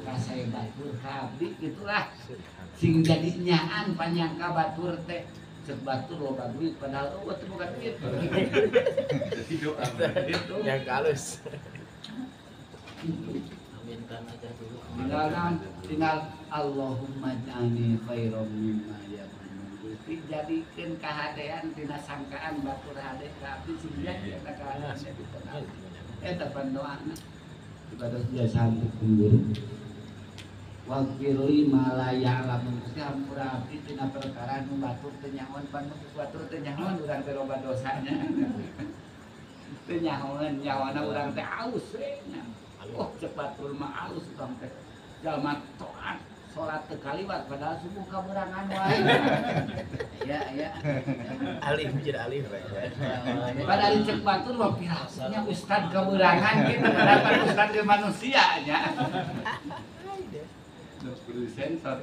kasaya batur kabdi gitulah sing jadi nyaan panyangka batur teh cek batur loba duit padahal teu boga duit Jadi doa itu yang halus. Aminkan aja dulu. tinggal Allahumma ja'alni khairam mimma ya'malun. Dijadikeun kahadean tina sangkaan batur hade ka abdi sing jadi eta kahadean dikenal. Eta pandoana. Ibadah biasa guru. Wa firli malaya lamun Gusti hampura abdi tina perkara nu batur teu nyahoan pan batur teu nyahoan urang teh loba dosanya. Teu nyahoan nyawana urang teh aus we. Oh cepat mah alus tukang teh jalma taat salat teu kaliwat padahal subuh kaberangan wae ya Alih jadi alih padahal cek batur mah pirasanya ustad kaberangan gitu kenapa ustad ke manusia nya perlu sensor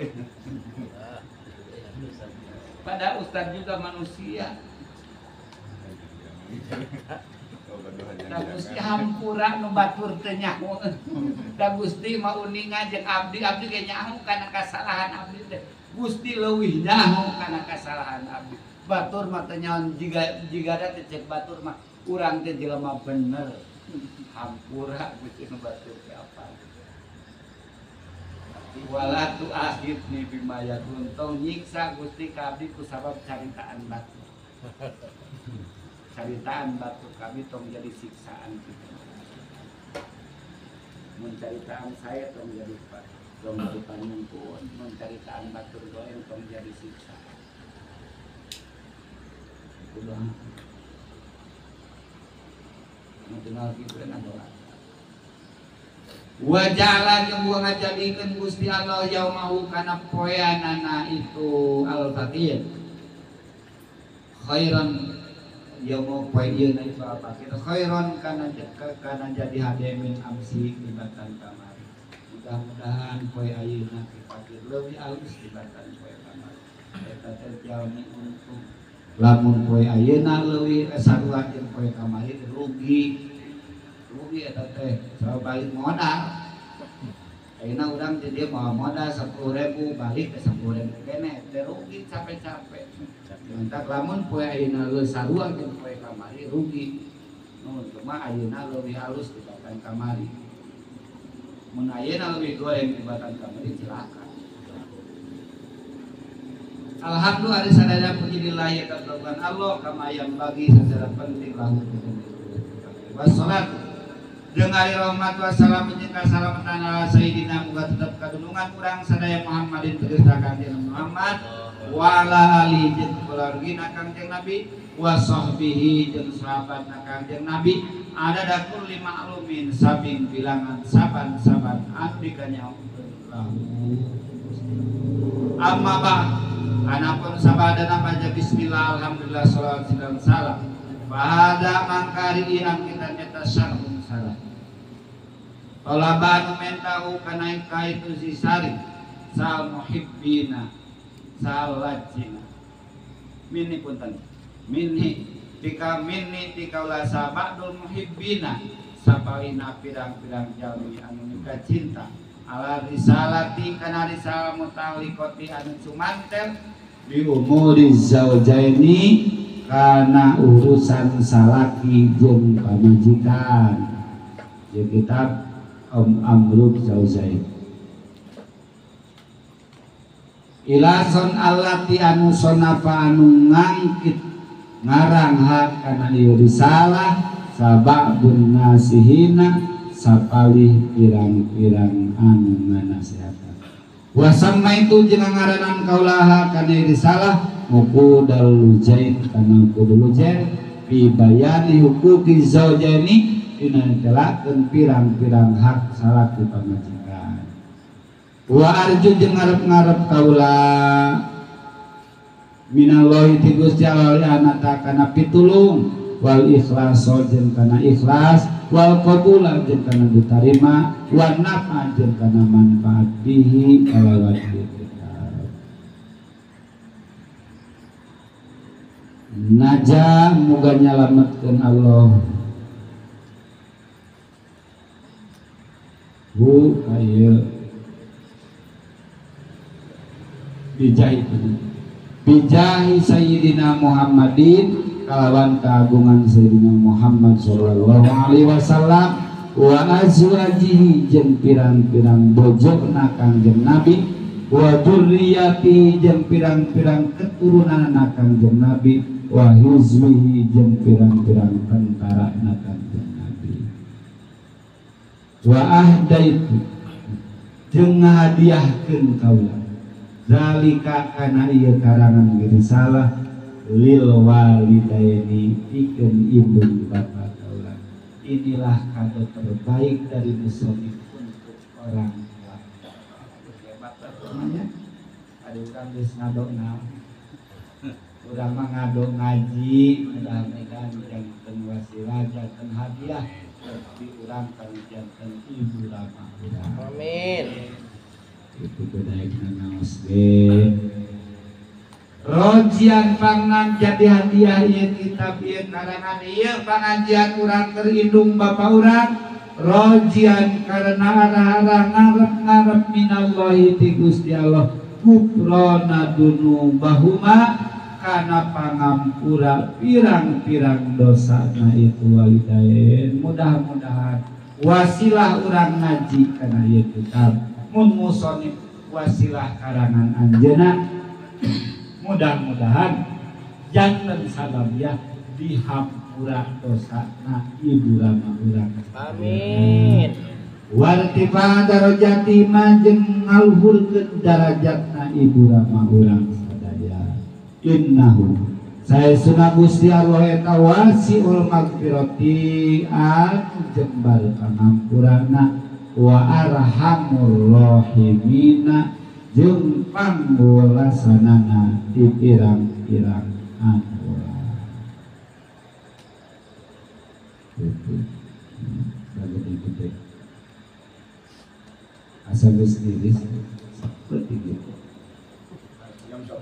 padahal ustad juga manusia. Da Gusti hampura nu batur teu nyaho. Da Gusti mah uningan jeung abdi ge nyaho kana kasalahan abdi teh. Gusti leuwih nyaho kana kasalahan abdi. Batur mah teu nyaho jiga da teh cek batur mah urang teh jelema bener. Hampura Gusti nu batur teh apa. Wala tu akhirni bima yakun tong nyiksa Gusti ka abdi ku sabab caritaan batur. Caritaan batu kami tong jadi siksaan kita. Mencaritaan saya tong jadi panyungkun, mencaritaan batu doang tong jadi siksaan. Itu doang. Mengenal kita doa. Wajalan yang gua ngajadikeun Gusti Allah yaumahu kana poeanana itu al-fatir. Khairan ya mau poe ieu na itu apa kita khairon kana jadi hademin amsi tibatan kamari. Mudah-mudahan poe ayeuna dipake leuwih alus tibatan poe kamari. Eta teh jalmi untung lamun poe ayeuna leuwih sarua jeung poe kamari rugi eta teh sawa balik modal. Ayeuna urang teh dia mau modal 10.000 balik ke 10.000 kene teh rugi capek-capek. Mentak lamun poe ayeuna leuwih sarua jeung poe kamari rugi. Cuma ayeuna leuwih halus tibatan kamari. Mun ayeuna leuwih goreng tibatan kamari cilaka. Alhamdulillah hari sadaya puji lillahi ta'ala Allah kama yang bagi secara penting lahu. Wassalam dengan rahmat wassalam jeung salamatan ala sayyidina muga tetep kadunungan urang sadaya Muhammadin tegas kanjeng Muhammad wa ala alihi jeung keluargina kanjeng Nabi wa sahbihi jeung sahabatna kanjeng Nabi ada dakul lima alumin sabing bilangan saban-saban abdi kanyaungkeun amma ba anapun sabadana baca bismillah alhamdulillah shalawat salam pada mangkari an kita nyata syarhun salam tolabanu mentahu kanaika itu sisari sal muhibbina salajina minni punten minni tika ulah sabadul muhibbina sapalina pirang-pirang jalmi anu nika cinta ala risalati kana risalah mutalikoti anu sumantel bi umuri zaujaini kana urusan salaki jeung pamajikan jeung kitab Amrul Zaujain ilason allati anu sonafa anu ngangkit ngarang hak kana ieu risalah sababun nasihina sapalih pirang-pirang anu nganasehatan wa samaitu jeung ngaranan kaulaha kana risalah muqudal lujain kana muqudul lujain bi bayani huquqi zaujaini dina telakeun pirang-pirang hak salaki pamajikan wa arju jeung ngarep-ngarep kaula minallahi ti Gusti Allah anata kana pitulung wal ikhlas jeung kana ikhlas wal qabula jeung kana ditarima wan nafa jeung kana manfaat bihi kalawan kitab naja muga nyalametkeun Allah hu kaya bijahi sayyidina Muhammadin kalawan keagungan sayyidina Muhammad sallallahu alaihi wasallam wa azwajihi jeung pirang-pirang bojona Kangjeng Nabi wa dzurriyyati jeung pirang-pirang keturunan Kangjeng Nabi wa hizbihi jeung pirang-pirang tentara Kangjeng Nabi wa ahdaitu jeung ngahadiahkeun kaula zalika kana ieu karangan risalah lil walidaini pikeun ibu bapak kaula. Inilah kado terbaik dari musonif untuk orang tua. Hebat namanya. Ada urang geus ngadona. Urang mah ngado ngaji, mudah-mudahan janten wasilah, janten hadiah di urang janten ibu rama urang. Amin. Itu bedaikna naos ge. Rojian pangan jadi hadiah ieu kitab ieu karangan ieu pangajian urang keur indung bapa urang rojian karena arah-arah ngarep-ngarep minallahi ti Gusti Allah kufrona dunubahuma kana pangampura pirang-pirang dosana itu walidain. Mudah-mudahan wasilah urang ngaji kana ieu kitab mun musonif wasilah karangan anjeunna mudah-mudahan janten sadaya dihampura dosana ibu rama urang. Amin. Wartifa darajati jeung ngaluhurkeun darajatna ibu rama urang sadaya. Innahu saestuna Gusti Allah eta wasiul magfirati anu jembar pangampurana wa arhamur rahimina jeung panggolasanana di pirang-pirang anugerah. Itu bagus itu. Asal sendiri seperti itu. Jam 10.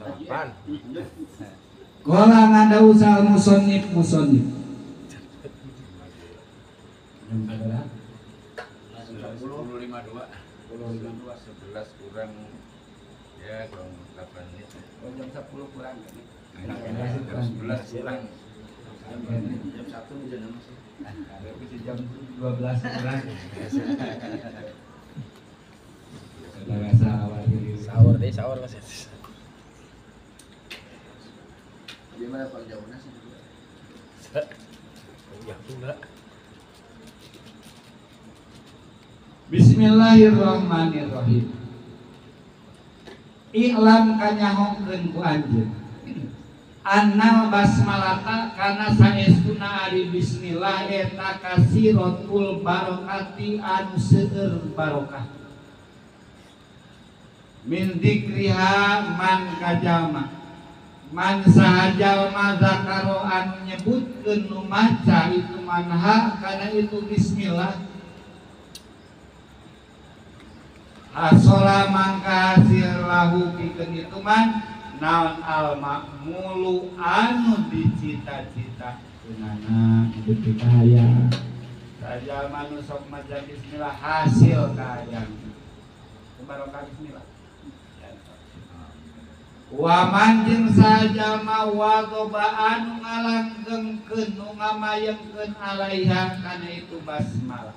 8. Kolang ada usaha musonif. Yang berapa? 10.52 11 kurang ya kurang 8 menit. Jam 10 kurang kan? Jam 11 kurang. Jam 1 bisa masih. Jam 12 kurang. Saudara Sahur deh, sahur Mas. Gimana Pak jauhnya sih? Ya enggak. Bismillahirrahmanirrahim. Iklam kanyahongkeun ku anjeun. Annal basmalata kana saestuna ari bismillah eta kasiratul barokati anu seueur barokah. Min dzikriha man kajalma. Man sahajalma zakaro anu nyebutkeun nu maca itu manha kana itu bismillah. Hasola mangka hasil lahu pikeun itu man naon al makmulu anu dicita-cita keunana hidup kaya saja manu sok maca bismillah hasil kaya barokah bismillah wa manjing saja ma wagoba anu ngalanggengkeun nu ngamayengkeun alaiha kana itu basmalah.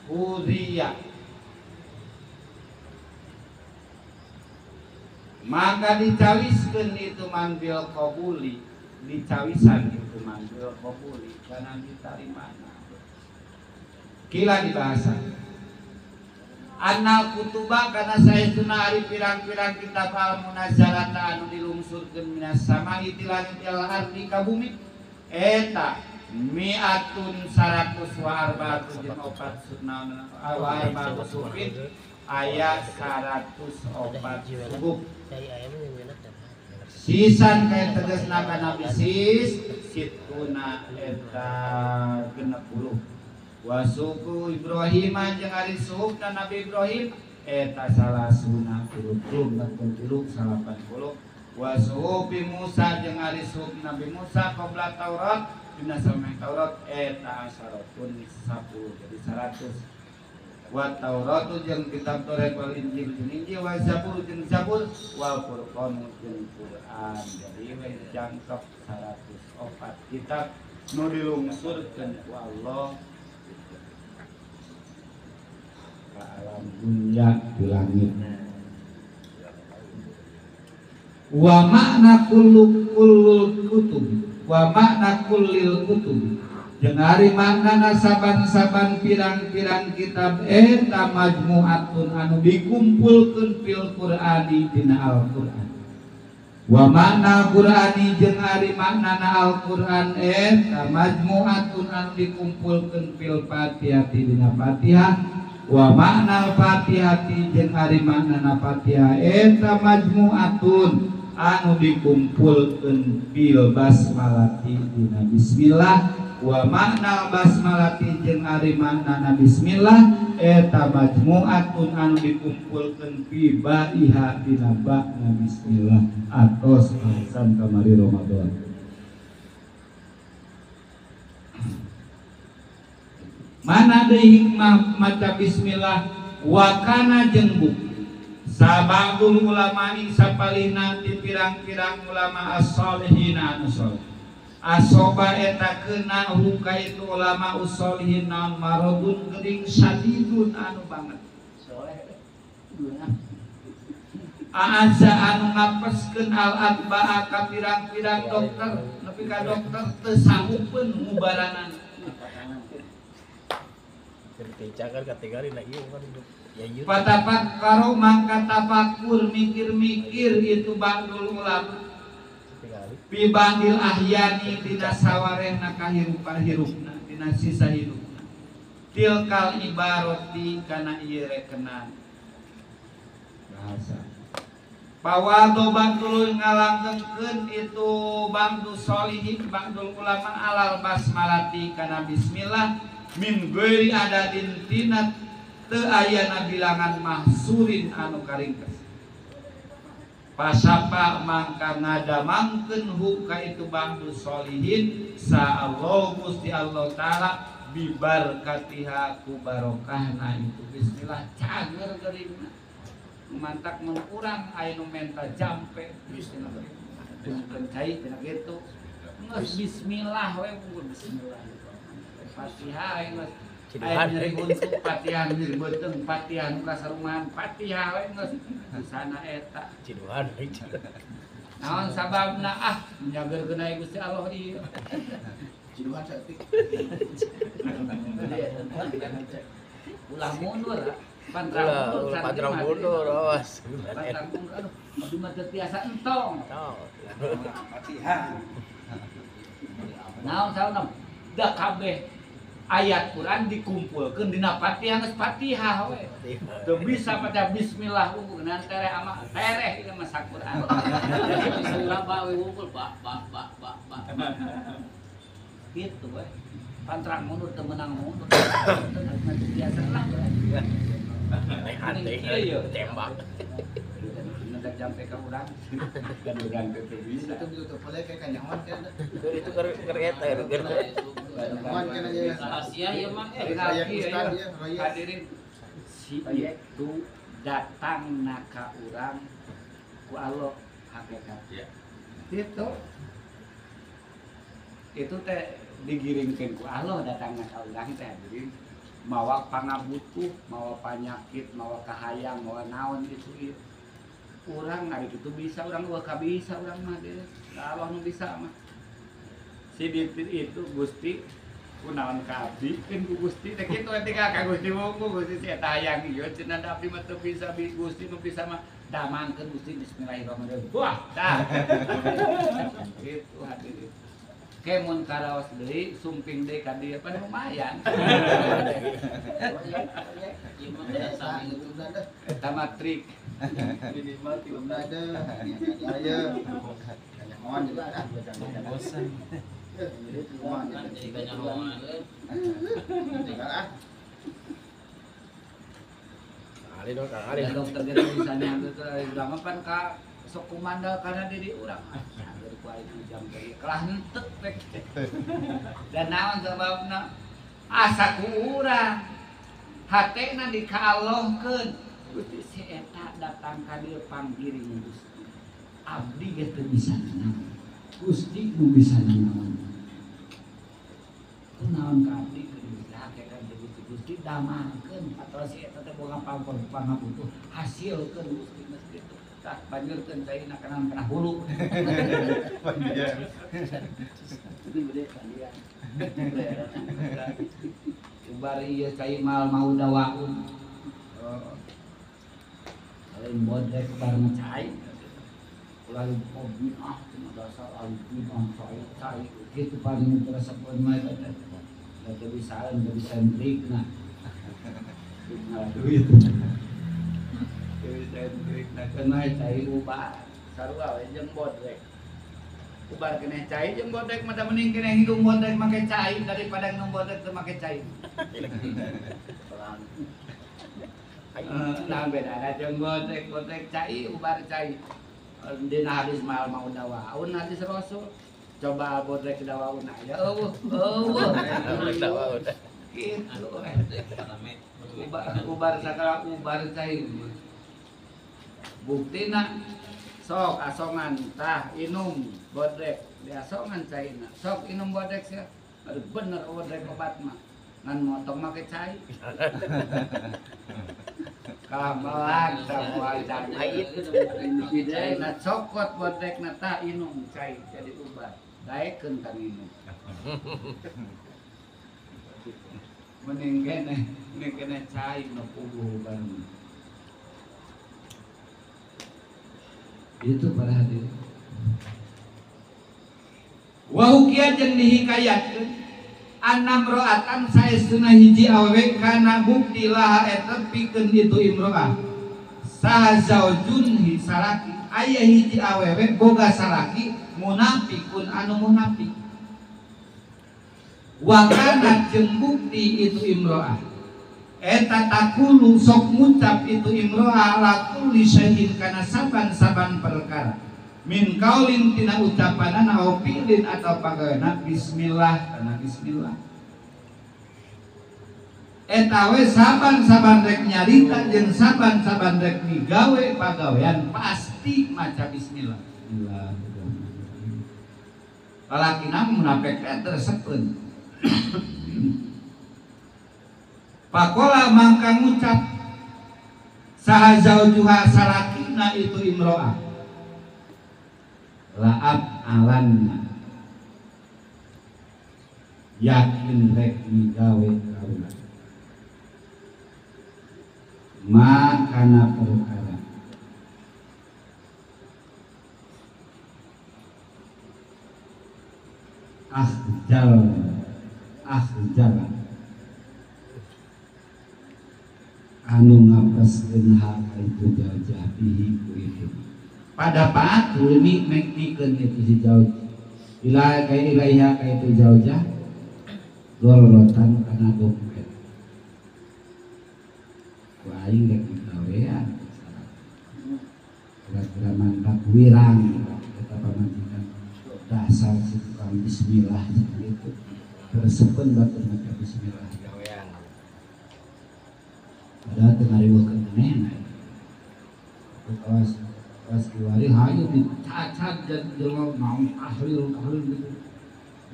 Uziya maka dicawiskeun itu manbil qabuli dicawisan itu manbil qabuli kana ditarimana kila dibahasa annal kutuba kana saestuna ari pirang-pirang kitab al munazzalata anu dilungsurkeun minas samai ti langit al ardi ka bumi eta mi'atun 100 wa arba'atun jeung 4 sunna wa arba'atun sufin aya 104 subuh sisan kaya tegasna kana bisis situna eta 60 wa suku Ibrahim jeung ari Nabi Ibrahim eta salasuna 30 80 wa suhufi Musa jeung ari suhuf Nabi Musa qabla Taurat dina sameng Taurat eta asharatun 10 jadi 100 wa Taurat jeung kitab Taurat wal Injil jeung Injil wa Zabur jeung Zabur wal Qur'an jeung Qur'an jadi we jangkep 104 kitab nu dilungsurkeun ku Allah ka alam dunya di langit. Wa makna kullul kutub wa makna kullil kutub jeung ari maknana saban-saban pirang-pirang kitab eta majmu'atun anu dikumpulkeun fil Qur'ani dina Al-Qur'an. Wa makna Qur'ani jeung ari maknana Al-Qur'an eta majmu'atun anu dikumpulkeun fil Fatihah dina Fatihah. Wa makna Fatihati jeung ari maknana Fatihah eta majmu'atun anu dikumpulkeun fil basmalati dina bismillah. Wa makna basmalati jeung ari maknana bismillah eta majmu'atun anu dikumpulkeun fi baiha dina ba'na bismillah atos alasan kamari Ramadan. Mana deui hikmah maca bismillah wa kana jeung bukti sababul ulama'i sapalihna ti pirang-pirang ulama as-sholihin anu saleh asoba eta keuna huka itu ulama us-sholihin naon maradun geuning sadidun anu banget saleh aaza anu ngapeskeun al-atba'a ka pirang-pirang dokter nepi ka dokter teu sanggupeun ngubaranan Kerjakan kategori na iya kan ya yut. Patapat karo mangka tafakur mikir-mikir itu bangdul ulama. Pibandil ahyani dina sawarehna kahirupan hirupna dina sisa hirupna. Tilkal ibaroti kana ieu rekenan. Bahasa. Pawado bangdul ngalanggengkeun itu bangdul solihin bangdul ulama alal basmalati kana bismillah. Min ghairi adadin tina teu ayana bilangan mahsurin anu karingkes. Pasapa mangka ngadamangkeun hu ka itu bangdu solihin sa Allah Gusti Allah taala bibarkatiha ku barokahna itu bismillah cager geuringna. Mantak mun urang aya nu menta jampe bismillah. Mun cai tina kitu. Geus bismillah we bismillah. Fatihah geus aya nyeri untuk Fatihah nyeri beuteung Fatihah nu kasarumahan Fatihah we geus sana eta Ciduhan naon sababna nyageurkeun aya Gusti Allah ieu Ciduhan saeutik ulah mundur pantrang mundur awas pantrang mundur aduh abdi mah teu tiasa entong Fatihah naon sauna da kabeh ayat Quran dikumpulkeun dina Fatihah geus Fatihah we. Teu bisa baca bismillah unggul tere ama tereh ieu mah Quran. Bismillah ba we unggul ba. Gitu we. Pantrang mundur teu meunang mundur. Biasa lah we. Hati tembak. Nedak jampe ka urang. Dan urang teu bisa. itu teu boleh kayak kanyawan kan Itu kereta kanyawan kan aja Rahasia ieu mah hadirin si itu datang ka urang ku Allah hakikat ya. Itu teh digiringkeun ku Allah datangna ka urang teh hadirin mawa pangabutuh, mawa panyakit, mawa kahayang, mawa naon itu urang ari kitu bisa urang gua kabisa urang mah deh. Allah nu bisa mah. Si itu Gusti kunaon ka abdi keun ku Gusti teh kitu etika ka Gusti mungku Gusti si eta hayang ieu cenah abdi mah teu bisa Gusti nu bisa mah damangkeun Gusti bismillahirrahmanirrahim. Wah, dah. Kitu hadirin. Kemun karaos deui sumping deui ka dieu pan lumayan. Ieu mah dasar itu dah. Eta mah trik. Minimal belum ada. Ayo. Kanyawan juga dah. Bosan. Kali dong kali. Dokter kita misalnya itu drama kan sok kumandal karena diri urang dari ku itu jam teh kelah henteu rek dan naon sababna asa ku urang hatena dikalohkeun Gusti si eta datang ka dieu panggiring Gusti abdi ge teu bisa nanaon Gusti nu bisa nanaon naon ka abdi kudu dihakekan Gusti damankeun atuh si eta teh boga pangabutuh hasilkeun Gusti mesti kitu tak banjurkeun caina kana hulu Panjang. itu gede panjang ubar ieu cai mal mau dawaun lain bodrek bareng cai lain hobi cuma dasar alipin cai gitu paling terasa poin mah eta teh bisa trik nah duit trik nah kena cai ubah sarua we jeung bodrek ubar kena cai jeung bodrek mah da mending kena hidung bodrek make cai daripada nu bodrek teu make cai nah bedana jeung bodrek cai ubar cai dina hadis mal mau dawaun hadis rasul coba bodrek dawaun aya eueuh dawaun gitu ubar sakala ubar cai buktina sok asongan tah inum bodrek diasongan caina sok inum bodrek sia bener bodrek obat mah ngan motong make cai kamelang samoal cai caina cokot bodrek na tah inum cai jadi obat daekeun ka minum mending kene cai nu puguh bareng itu para hadirin wahukia jeung dihikayatkeun annam ro'atan saestuna hiji awewe kana bukti laha eta pikeun itu imro'ah saha zaujun saraki aya hiji awewe boga saraki munafikun anu munafik wa kana jeung bukti itu imro'ah eta takulu sok ngucap itu imro'ah lakul lisahin kana saban-saban perkara min kaulin tina ucapanana au fi'lin atau pagaweuna bismillah kana bismillah eta we saban-saban rek nyarita jeung saban-saban rek digawe pagawean pasti maca bismillah lalakina munafik teh tersepeun pakola mangka ngucap saha zaujuha salakina itu imro'ah la'ab alanna yakin rek digawe kaula makana perkara jalan anu ngapeskeun hak itu jajah bihi ku itu pada paat ulmi meknikeun itu si jauh ila ka ilaiha ka itu jaujah golorotan kana dompet ku aing rek gawean kira-kira mantap wirang eta pamajikan dasar si tukang bismillah gitu tersepen batur maca bismillah gawean padahal teu ngariweuhkeun manehna pas kiwari hayu dicacat dan jelema naon tahlil gitu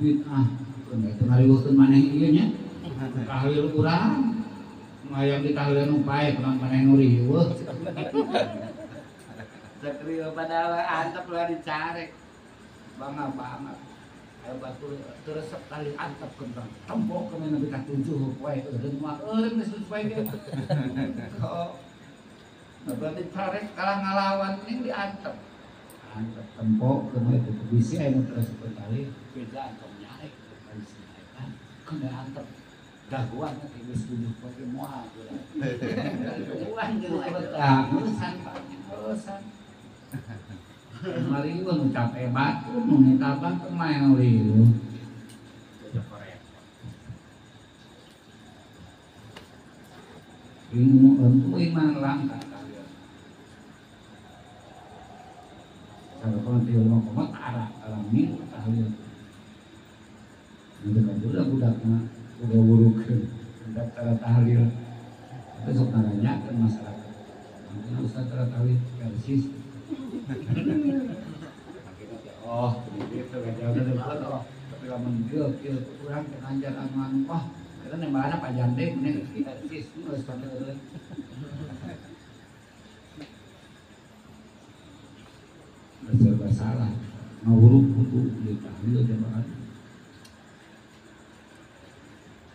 bid'ah teu ngariweuhkeun maneh ieu nya tahlil urang mayang ditahlil nu pae kurang maneh nu riweuh sakrieu padahal antep lah dicarek bangga banget aya batur teresep tali antep kentang tembok kemana bika 7 poe eureun mah eureun geus poe ge berarti tarik kalah ngalawan ini diantep antep tembok kemana itu bisi aya teresep tali beda antep nyarek kali sinaikan kena antep daguan teh geus 7 poe ge moal daguan jeung betah urusan urusan mari gua capek batu nu tabang kemain liu ilmu untuk iman langkah budak-budakna udah wurukeun daftar tahlil besok nanyakeun masyarakat mana Ustaz tahlil persis oh gitu kan jawaban dari oh tapi lamun kieu kurang kenanjar anu wah kita nembahana panjang deh ini persis geus padahal serba salah ngawuruk kudu ditahlil jamaah.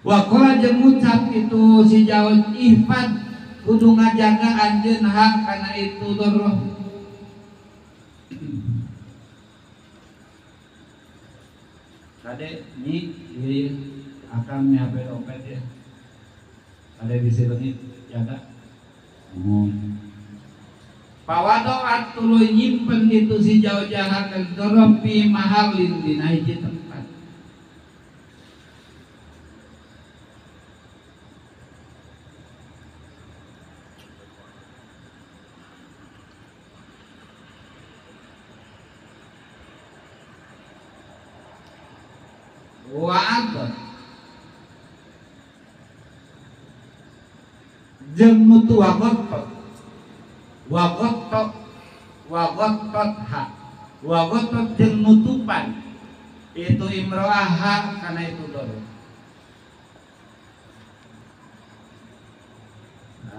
Wakola jeung ngucap itu si Jawa ihfad kudu ngajaga anjeun hak kana itu doroh. Kade ni ieu akan nyabe dompet ya. Kade bisi leungit jaga. Pawadoat tuluy nyimpen itu si Jawa jaha ka doroh pi mahalin dina hiji tempat. Wa'ad jeung mutu wagotot jeung nutupan itu imro'ah kana itu doro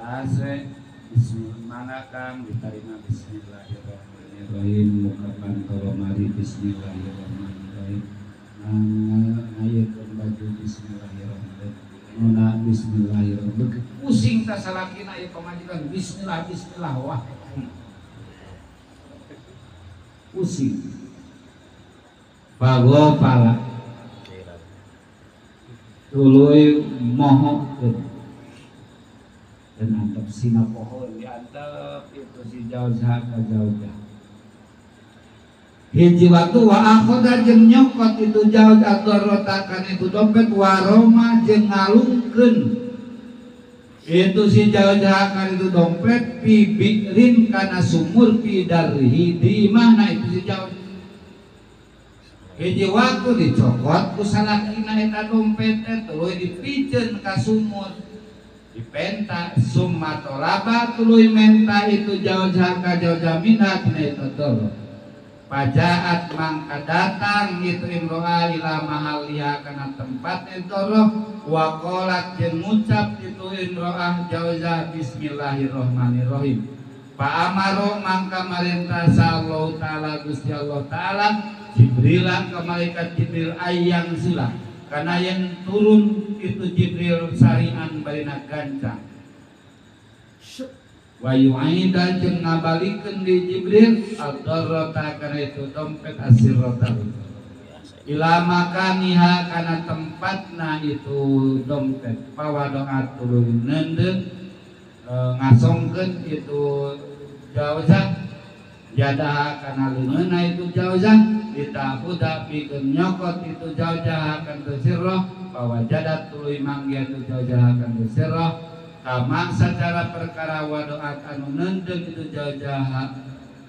ase bismillah kang diterima bismillahirrahmanirrahim muka pantoro mari bismillahirrahmanirrahim ngayekeun baju bismillahirrahmanirrahim nona bismillahirrahmanirrahim pusing ta salakina ieu pamajikan bismillah wah pusing pala tuluy mohokeun dan antep sina pohon diantep itu si jauh-jauh ka jauh-jauh hiji waktu wa akhoda jeung nyokot itu jauh adorotakan itu dompet waroma jeung ngalungkeun itu si jauh-jauh kan itu dompet pibirin kana sumur pidarhi di mana itu si jauh hiji waktu dicokot ku salakina eta dompet tuluy dipiceun ka sumur dipenta summa tolaba tuluy menta itu jauh-jauh ka jauh-jauh minat na itu dolo pajaat mangka datang itu imro'a ila mahaliha kana tempat itu roh wa qalat jeung ngucap itu imro'ah jauza bismillahirrahmanirrahim pa amaro mangka marintah Allah taala Gusti Allah taala Jibril ka malaikat Jibril ayang sila kana yang turun itu Jibril sarian barina gancang wa yu'ida jeung ngabalikeun di Jibril ad-darrata kana itu dompet asirrata ila makaniha kana tempatna itu dompet pawadoat tuluy neundeun ngasongkeun itu jauzah jadaha kana leungeunna itu jauzah ditabuda pikeun nyokot itu jauzah kana sirrah pawajadat tuluy manggia itu jauzah kana sirrah kama secara perkara wadoat anu neundeun itu jauh-jauh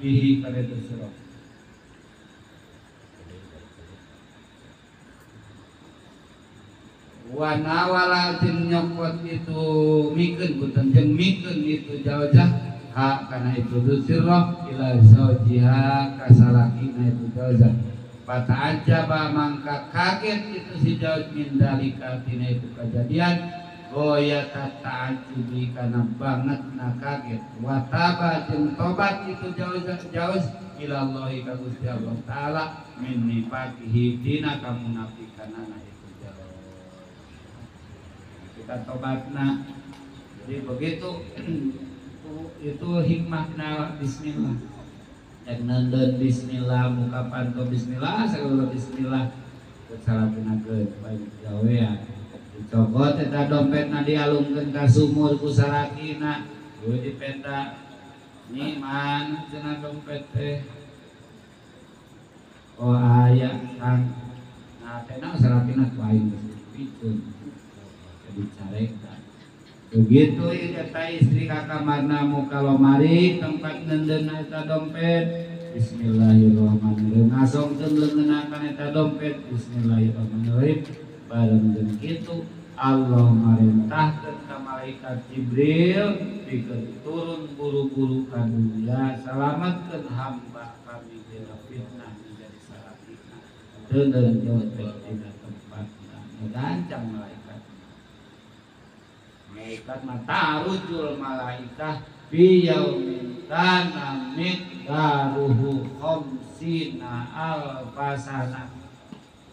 bihi kana itu sirah wa nawala jeung nyokot itu mikeun punten jeung mikeun itu jauh-jauh hak kana itu sirah ila zaujiha kasalakina itu jauh fata'ajaba mangka kaget itu si jauh min dalika tina itu kejadian goya ta'ajubi kana banget na kaget wataba jeung tobat itu jauh ilallahi ka Gusti Allah taala min nifaqihi dina kamunafikanana itu jauh kita tobatna jadi begitu itu hikmahna bismillah yang nandon bismillah muka panto bismillah segala bismillah salakinakeun baik gawean dicokot eta dompetna dialungkeun ka sumur ku salakina tuluy dipenta ni mana cenah dompet teh oh aya kang nah tena salakina ku aing geus piceun jadi carekan begitu eta istri ka kamarna muka lomari tempat neundeun eta dompet bismillahirrahmanirrahim ngasongkeun leungeunna kana eta dompet bismillahirrahmanirrahim bareng jeung kitu Allah merintahkeun ka malaikat Jibril pikeun turun buru-buru ka dunya salametkeun hamba kami dina fitnah menjadi salahina deundeun nyocok dina tempatna ngancam malaikat matarujul malaikah biyaumin kana miqdaruhu khamsina alfasana.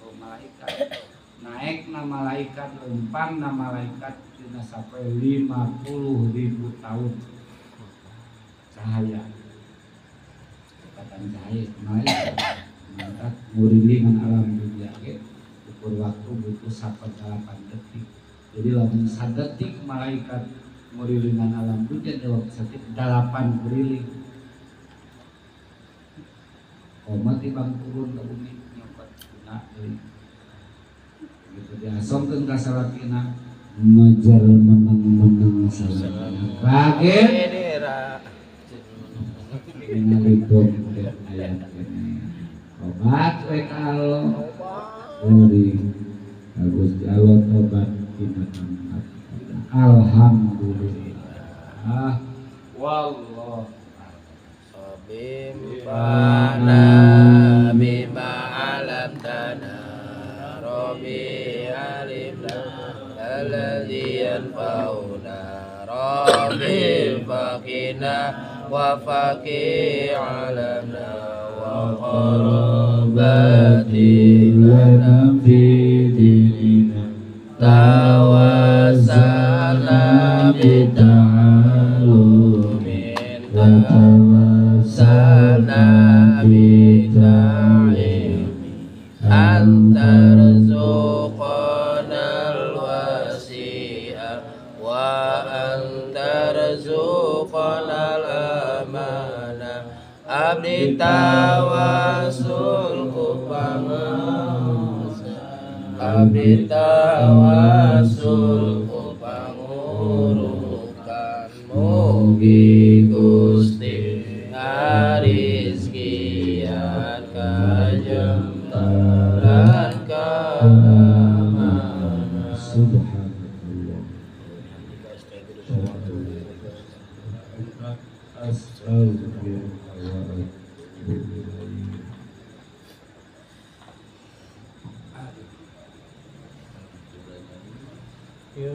Oh, malaikat naikna malaikat lempangna malaikat dina sampai 50.000 tahun cahaya katan cahaya malaikat mantap ngurilingan alam dunia ge ukur waktu butuh 8 detik. Jadi lamun sadetik malaikat ngurilingan alam dunia dalam sakit 8 kuriling. Komat tibang turun ke bumi nyopot guna deui. Gitu diasongkeun ka salakina ngajar menang salakina. Kaget ngalidom ayat ini. Obat we ka Allah. Dari Agus Allah tobat kita angkat. Alhamdulillah. Wallah. Bimbana bima alam dana Rabbi alimna alladhi yanfa'una Rabbi faqina wa faqi alamna wa qarabati lana fi dinina tawassalna bita'alumin tawassalna bita'ilmi antarzuqana alwasi'a wa antarzuqana alamana abdi tawasul kupangurusan abdi tawasul kupangurukan mugi Gusti ngarizkian kajemtaran keamanan Subhanallah. Astagfirullah. Ya